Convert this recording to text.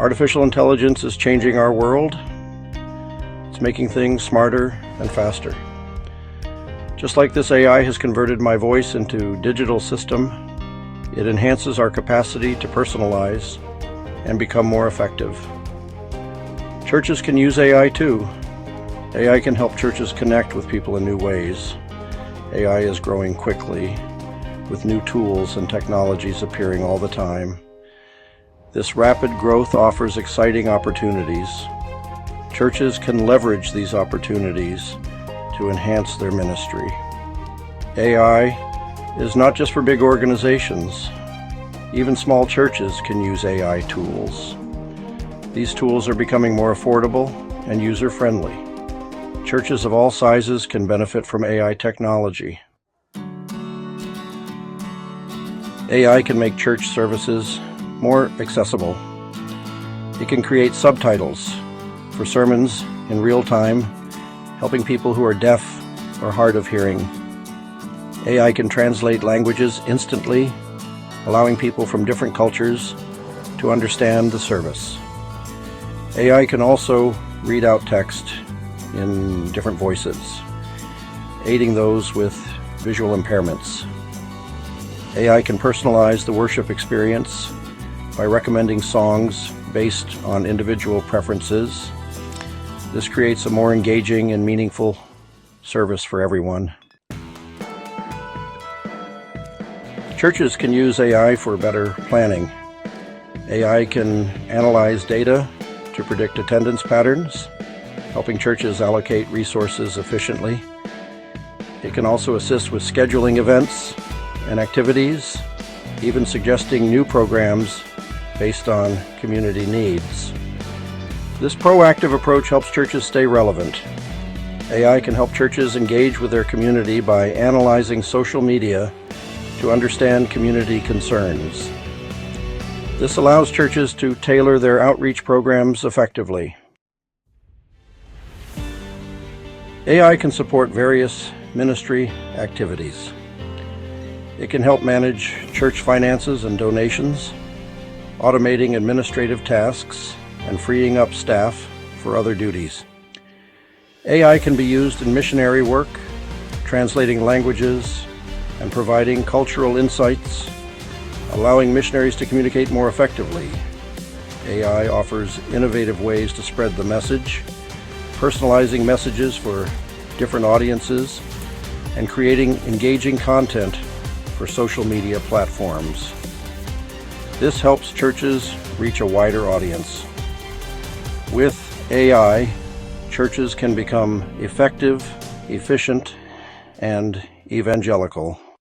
Artificial intelligence is changing our world. It's making things smarter and faster. Just like this AI has converted my voice into a digital system, it enhances our capacity to personalize and become more effective. Churches can use AI too. AI can help churches connect with people in new ways. AI is growing quickly, with new tools and technologies appearing all the time. This rapid growth offers exciting opportunities. Churches can leverage these opportunities to enhance their ministry. AI is not just for big organizations. Even small churches can use AI tools. These tools are becoming more affordable and user-friendly. Churches of all sizes can benefit from AI technology. AI can make church services more accessible. It can create subtitles for sermons in real time, helping people who are deaf or hard of hearing. AI can translate languages instantly, allowing people from different cultures to understand the service. AI can also read out text in different voices, aiding those with visual impairments. AI can personalize the worship experience by recommending songs based on individual preferences. This creates a more engaging and meaningful service for everyone. Churches can use AI for better planning. AI can analyze data to predict attendance patterns, helping churches allocate resources efficiently. It can also assist with scheduling events and activities, even suggesting new programs based on community needs. This proactive approach helps churches stay relevant. AI can help churches engage with their community by analyzing social media to understand community concerns. This allows churches to tailor their outreach programs effectively. AI can support various ministry activities. It can help manage church finances and donations, automating administrative tasks and freeing up staff for other duties. AI can be used in missionary work, translating languages, and providing cultural insights, allowing missionaries to communicate more effectively. AI offers innovative ways to spread the message, personalizing messages for different audiences, and creating engaging content for social media platforms. This helps churches reach a wider audience. With AI, churches can become effective, efficient, and evangelical.